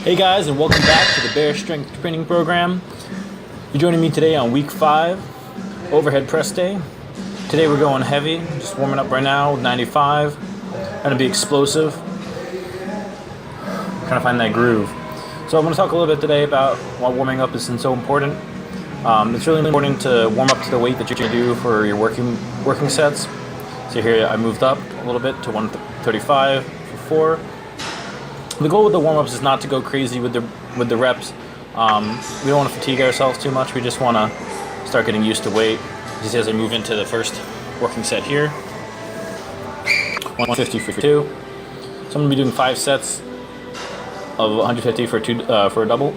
Hey guys, and welcome back to the Bear Strength Training Program. You're joining me today on week 5, overhead press day. Today we're going heavy, just warming up right now with 95. Gonna be explosive. Trying to find that groove. So I'm gonna talk a little bit today about why warming up is so important. It's really important to warm up to the weight that you're gonna do for your working sets. So here I moved up a little bit to 135 for 4. The goal with the warm-ups is not to go crazy with the reps. We don't want to fatigue ourselves too much. We just want to start getting used to weight. Just as I move into the first working set here, 150 for 2. So I'm going to be doing 5 sets of 150 for a double.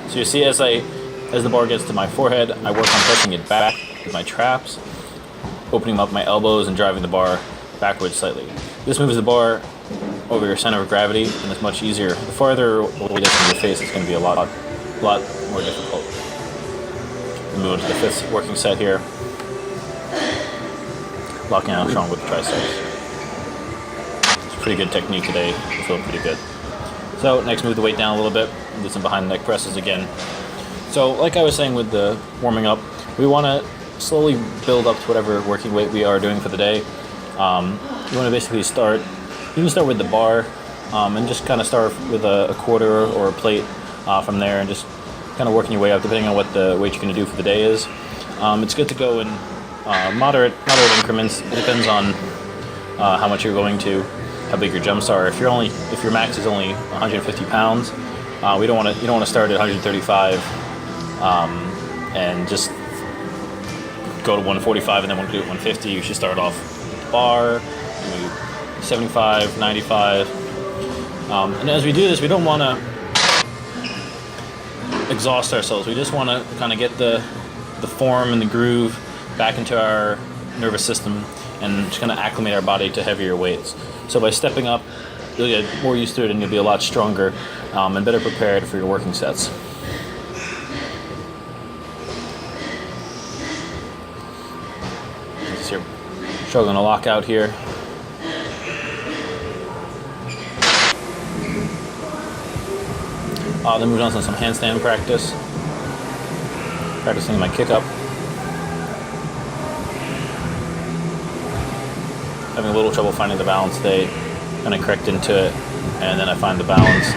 So you see, as the bar gets to my forehead, I work on pushing it back with my traps, opening up my elbows and driving the bar backwards slightly. This moves the bar over your center of gravity, and it's much easier. The farther away it is from your face, it's going to be a lot more difficult. We move into the 5th working set here, locking out strong with the triceps. It's a pretty good technique today. I feel pretty good. So next, move the weight down a little bit, do some behind the neck presses again. So like I was saying with the warming up, we want to slowly build up to whatever working weight we are doing for the day. You want to basically start, you can start with the bar and just kind of start with a quarter or a plate from there, and just kind of working your way up depending on what the weight you're going to do for the day is. It's good to go in moderate increments. It depends on how much you're going to, how big your jumps are. If your max is only 150 pounds, you don't want to start at 135. And just go to 145 and then want to do it 150. You should start off with the bar, 75, 95. And as we do this, we don't want to exhaust ourselves. We just want to kind of get the form and the groove back into our nervous system and just kind of acclimate our body to heavier weights. So by stepping up, you'll get more used to it and you'll be a lot stronger and better prepared for your working sets. You're struggling to lock out here. Then moving on to some handstand practice. Practicing my kick up. Having a little trouble finding the balance today. Kind of correct into it, and then I find the balance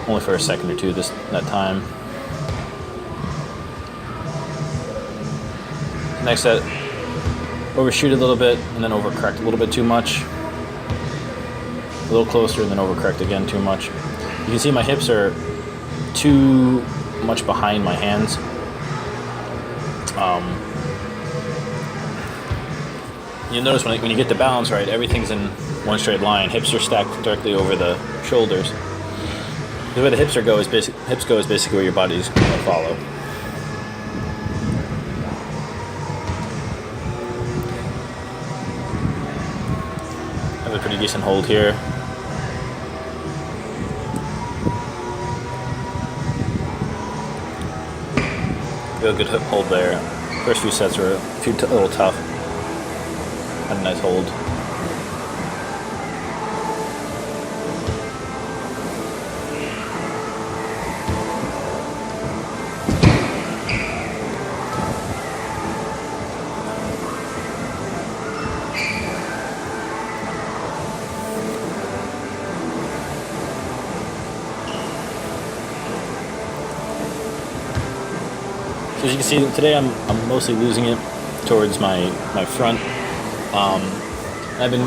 only for a second or two that time. Next set, overshoot a little bit and then overcorrect a little bit too much. A little closer and then overcorrect again too much. You can see my hips are too much behind my hands. You'll notice when you get the balance right, everything's in one straight line. Hips are stacked directly over the shoulders. The way the hips go is basically where your body's going to follow. Have a pretty decent hold here. Real good hip hold there. First few sets were a little tough. Had a nice hold. So as you can see, today I'm mostly losing it towards my front. I've been,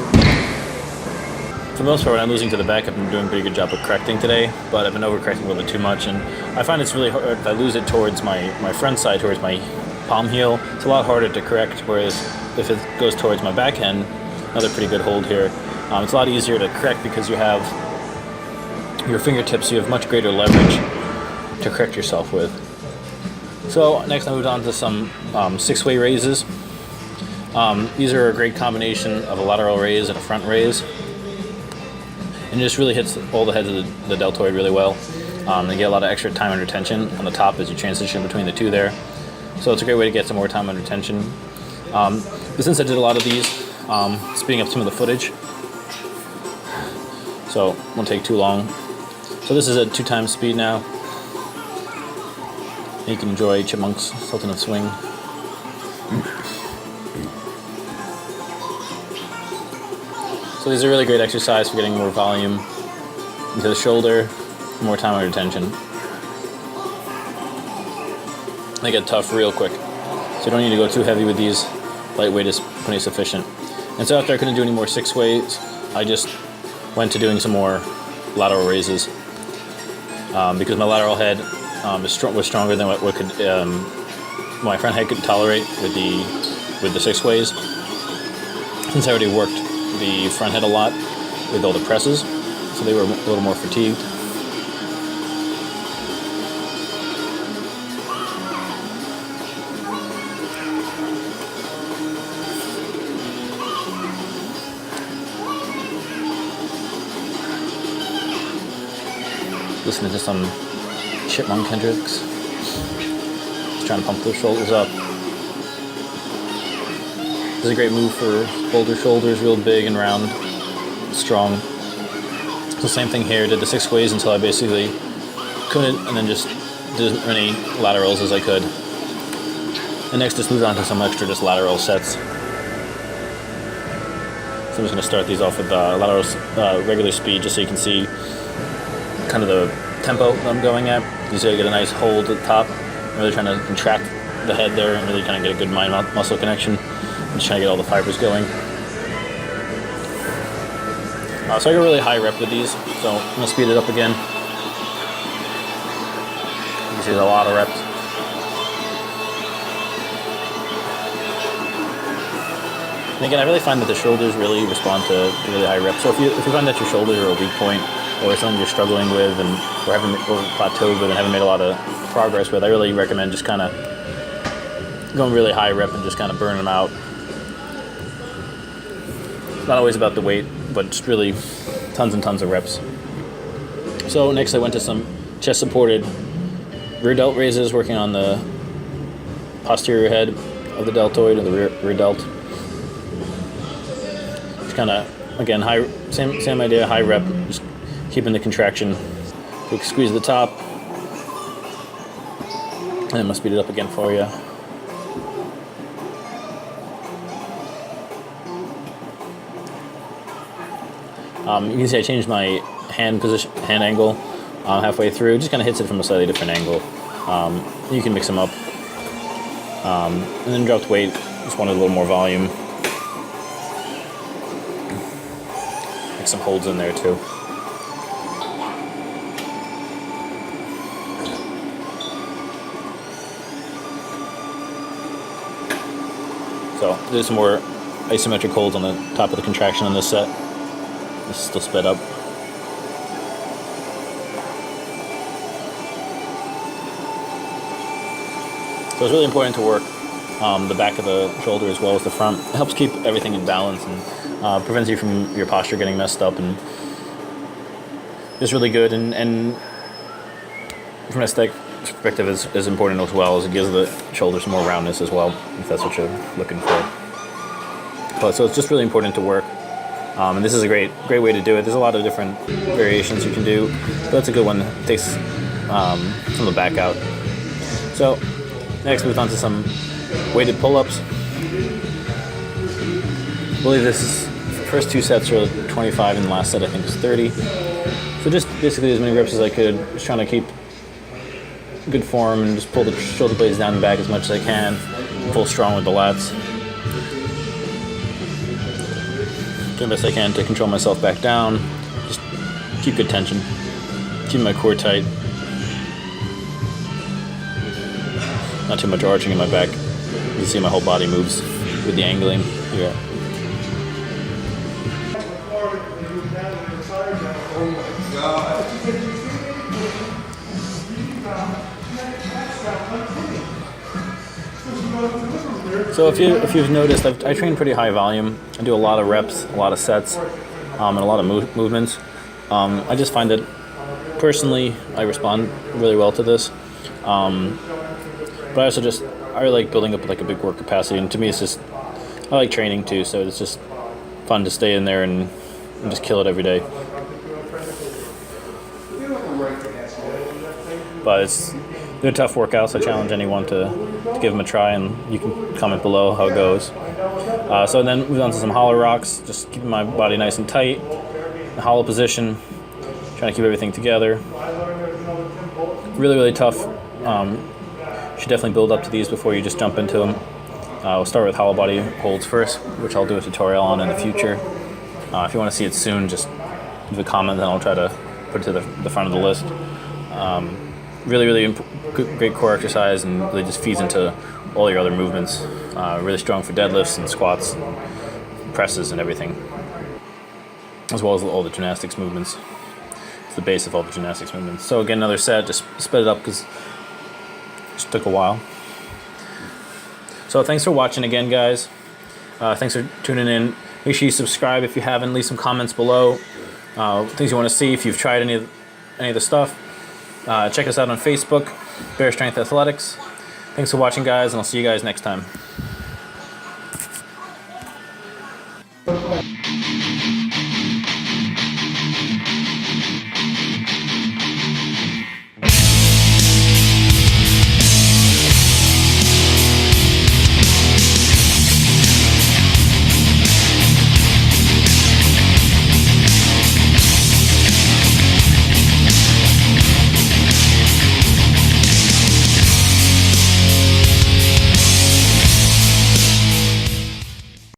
for the most part, when I'm losing to the back, I've been doing a pretty good job of correcting today, but I've been overcorrecting a little bit too much, and I find it's really hard if I lose it towards my front side, towards my palm heel. It's a lot harder to correct, whereas if it goes towards my back end, another pretty good hold here. It's a lot easier to correct because you have your fingertips, you have much greater leverage to correct yourself with. So next I moved on to some 6-way raises. These are a great combination of a lateral raise and a front raise. And it just really hits all the heads of the deltoid really well. You get a lot of extra time under tension on the top as you transition between the two there. So it's a great way to get some more time under tension. But since I did a lot of these, speeding up some of the footage, so it won't take too long. So this is at 2 times speed now. And you can enjoy Chipmunk's Sultan of Swing. So these are really great exercise for getting more volume into the shoulder, more time under tension. They get tough real quick. So you don't need to go too heavy with these. Lightweight is plenty sufficient. And so after I couldn't do any more 6-ways, I just went to doing some more lateral raises. Because my lateral head was stronger than what my front head could tolerate with the 6-ways. Since I already worked the front head a lot with all the presses, so they were a little more fatigued. Listening to some Chipmunk Hendrix. Just trying to pump those shoulders up. This is a great move for boulder shoulders, real big and round, strong. So same thing here, did the 6-ways until I basically couldn't, and then just did as many laterals as I could. And next just moved on to some extra just lateral sets. So I'm just going to start these off with lateral regular speed, just so you can see kind of the tempo that I'm going at. You see I get a nice hold at the top. I'm really trying to contract the head there and really kind of get a good mind-muscle connection. I'm just trying to get all the fibers going. So I go really high rep with these, so I'm going to speed it up again. You can see there's a lot of reps. And again, I really find that the shoulders really respond to really high reps. So if you find that your shoulders are a weak point, or something you're struggling with or plateaued with and haven't made a lot of progress with, I really recommend just kind of going really high rep and just kind of burning them out. It's not always about the weight, but just really tons and tons of reps. So next I went to some chest supported rear delt raises, working on the posterior head of the deltoid or the rear delt. Just kind of, again, same idea, high rep, just keeping the contraction. Quick squeeze at the top. And I'm going to speed it up again for you. You can see I changed my hand angle halfway through. It just kind of hits it from a slightly different angle. You can mix them up. And then dropped weight. Just wanted a little more volume. Make some holds in there too. So there's some more isometric holds on the top of the contraction on this set. This is still sped up. So it's really important to work the back of the shoulder as well as the front. It helps keep everything in balance and prevents you from your posture getting messed up, and it's really good. And from an aesthetic perspective is important as well, as it gives the shoulders more roundness as well, if that's what you're looking for. But so it's just really important to work, and this is a great way to do it. There's a lot of different variations you can do, but that's a good one. It takes some of the back out. So next, move on to some weighted pull-ups. I believe this is the first 2 sets are 25, and the last set I think is 30. So just basically as many reps as I could, just trying to keep good form and just pull the shoulder blades down and back as much as I can. Pull strong with the lats. Do the best I can to control myself back down. Just keep good tension. Keep my core tight. Not too much arching in my back. You can see my whole body moves with the angling here. Oh my God. So if you've noticed, I train pretty high volume. I do a lot of reps, a lot of sets, and a lot of movements. I just find that personally I respond really well to this. But I also just I really like building up like a big work capacity, and to me, it's just I like training too, so it's just fun to stay in there and just kill it every day. But they're tough workouts. I challenge anyone to give them a try, and you can comment below how it goes. So then move on to some hollow rocks, just keeping my body nice and tight, the hollow position, trying to keep everything together. Really, really tough. You should definitely build up to these before you just jump into them. We'll start with hollow body holds first, which I'll do a tutorial on in the future. If you want to see it soon, just leave a comment, then I'll try to put it to the front of the list. Really, really great core exercise, and really just feeds into all your other movements. Really strong for deadlifts and squats, and presses, and everything, as well as all the gymnastics movements. It's the base of all the gymnastics movements. So again, another set. Just sped it up because it just took a while. So thanks for watching again, guys. Thanks for tuning in. Make sure you subscribe if you haven't. Leave some comments below. Things you want to see if you've tried any of the stuff. Check us out on Facebook, Bear Strength Athletics. Thanks for watching, guys, and I'll see you guys next time.